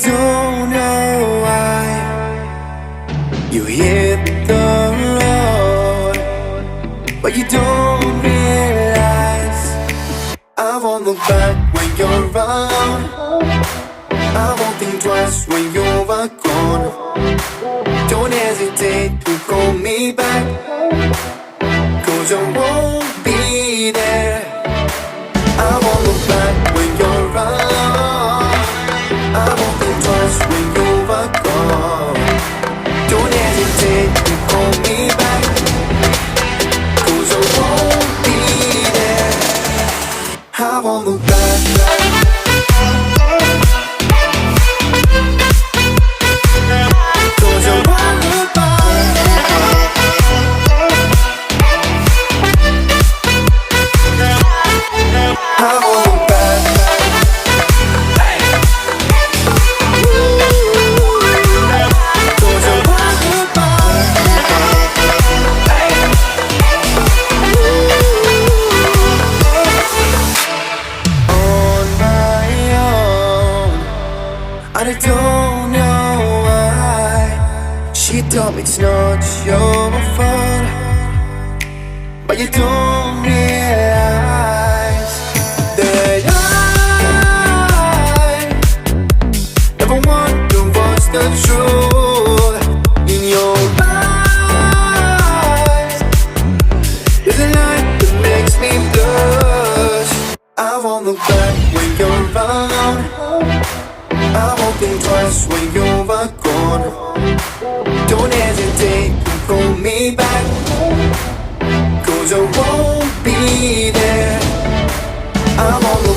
don't know why you hit the road, but you don't realize I won't look back when you're around. I won't think twice when you're gone. Don't hesitate to call me back, 'cause I won't be there. I won't look back when you're around. I won't think twice when you're gone. Don't hesitate to call me back, 'cause I won't be there. I won't look back. I don't know why she told me it's not your fault, but you don't realize that I never wonder what's the truth in your eyes. There's a light that makes me blush. I won't look back when you're around. I won't think twice when you're gone. Don't hesitate to call me back, 'cause I won't be there. I won't look